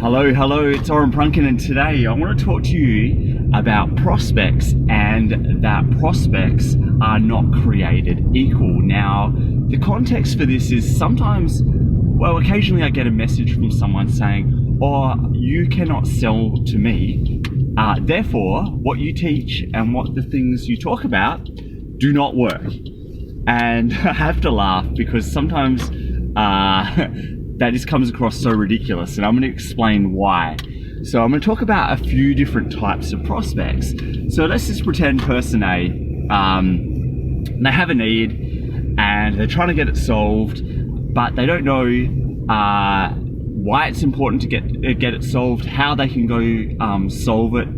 Hello, it's Oren Prunken, and today I want to talk to you about prospects and that prospects are not created equal. Now, the context for this is sometimes, occasionally I get a message from someone saying, "Oh, you cannot sell to me, therefore what you teach and what the things you talk about do not work." And I have to laugh because sometimes that just comes across so ridiculous, and I'm going to explain why. So I'm going to talk about a few different types of prospects. So let's just pretend person A, they have a need and they're trying to get it solved, but they don't know why it's important to get it solved, how they can go solve it.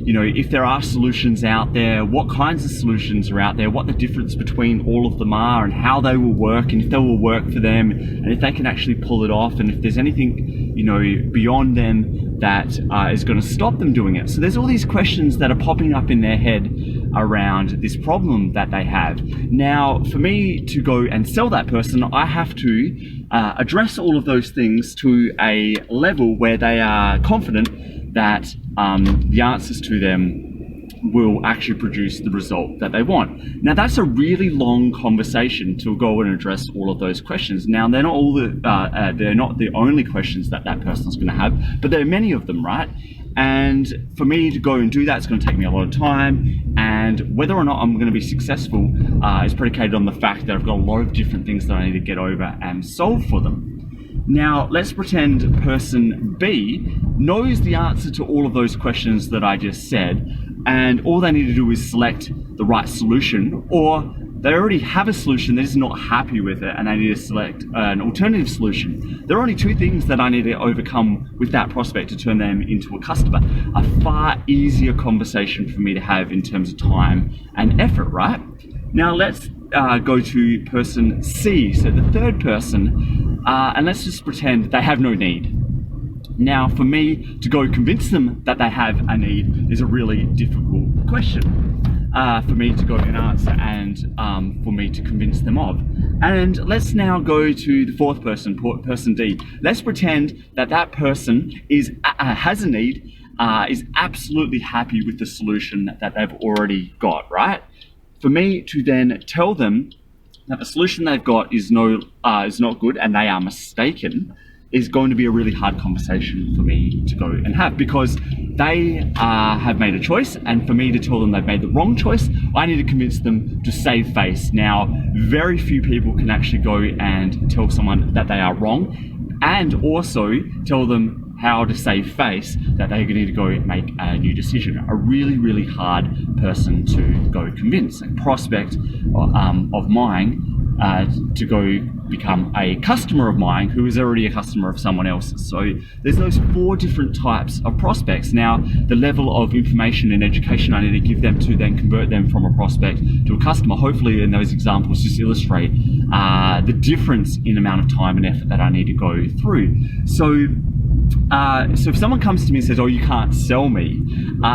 You know, if there are solutions out there, what kinds of solutions are out there, what the difference between all of them are, and how they will work, and if they will work for them, and if they can actually pull it off, and if there's anything, you know, beyond them that is going to stop them doing it. So there's all these questions that are popping up in their head around this problem that they have. Now, for me to go and sell that person, I have to address all of those things to a level where they are confident that the answers to them will actually produce the result that they want. Now, that's a really long conversation to go and address all of those questions. Now, they're not the only questions that person's going to have, but there are many of them, right? And for me to go and do that, it's going to take me a lot of time, and whether or not I'm going to be successful is predicated on the fact that I've got a lot of different things that I need to get over and solve for them. Now, let's pretend person B knows the answer to all of those questions that I just said, and all they need to do is select the right solution, or they already have a solution, they're just not happy with it, and they need to select an alternative solution. There are only two things that I need to overcome with that prospect to turn them into a customer. A far easier conversation for me to have in terms of time and effort, right? Now, let's go to person C, so the third person, and let's just pretend they have no need. Now, for me to go convince them that they have a need is a really difficult question for me to go and answer, and for me to convince them of. And let's now go to the fourth person, person D. Let's pretend that person has a need, is absolutely happy with the solution that they've already got, right? For me to then tell them that the solution they've got is not good and they are mistaken is going to be a really hard conversation for me to go and have, because they have made a choice, and for me to tell them they've made the wrong choice, I need to convince them to save face. Now, very few people can actually go and tell someone that they are wrong, and also tell them how to save face that they're going to go and make a new decision. A really, really hard person to go convince. A prospect of mine to go become a customer of mine who is already a customer of someone else's. So there's those four different types of prospects. Now, the level of information and education I need to give them to then convert them from a prospect to a customer, hopefully in those examples just illustrate the difference in amount of time and effort that I need to go through. So if someone comes to me and says, "Oh, you can't sell me,"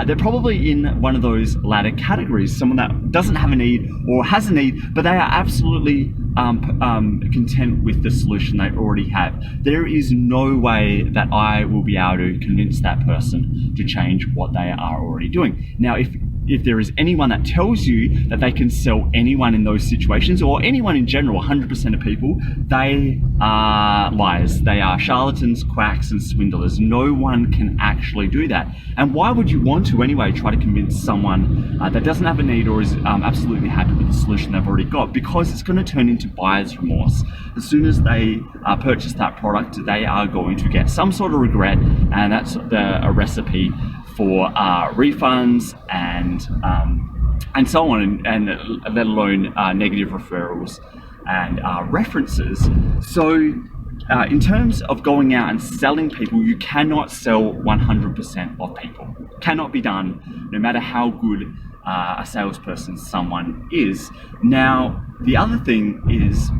they're probably in one of those latter categories, someone that doesn't have a need or has a need, but they are absolutely content with the solution they already have. There is no way that I will be able to convince that person to change what they are already doing. Now, if there is anyone that tells you that they can sell anyone in those situations, or anyone in general, 100% of people, they are liars. They are charlatans, quacks, and swindlers. No one can actually do that. And why would you want to anyway try to convince someone that doesn't have a need or is absolutely happy with the solution they've already got? Because it's going to turn into buyer's remorse. As soon as they purchase that product, they are going to get some sort of regret, and that's a recipe for refunds and so on, and let alone negative referrals and references. So in terms of going out and selling people, you cannot sell 100% of people. Cannot be done, no matter how good a salesperson someone is. Now, the other thing is,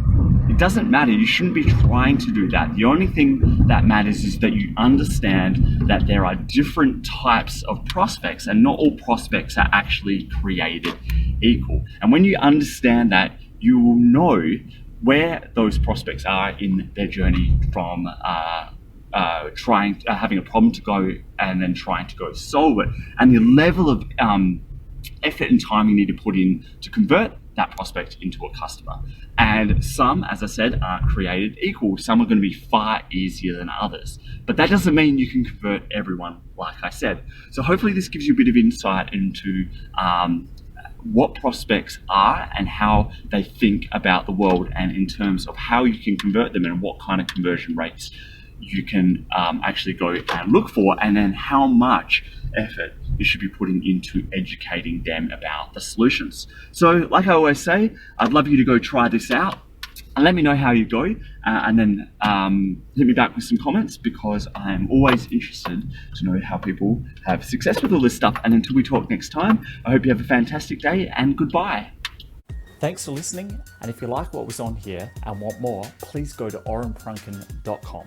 it doesn't matter. You shouldn't be trying to do that. The only thing that matters is that you understand that there are different types of prospects, and not all prospects are actually created equal. And when you understand that, you will know where those prospects are in their journey from having a problem to go and then trying to go solve it, and the level of effort and time you need to put in to convert that prospect into a customer. And some, as I said, aren't created equal. Some are going to be far easier than others. But that doesn't mean you can convert everyone, like I said. So hopefully this gives you a bit of insight into what prospects are and how they think about the world, and in terms of how you can convert them and what kind of conversion rates you can actually go and look for, and then how much effort you should be putting into educating them about the solutions. So like I always say, I'd love you to go try this out and let me know how you go, and then hit me back with some comments, because I'm always interested to know how people have success with all this stuff. And until we talk next time, I hope you have a fantastic day, and goodbye. Thanks for listening, and if you like what was on here and want more, please go to orenprunken.com.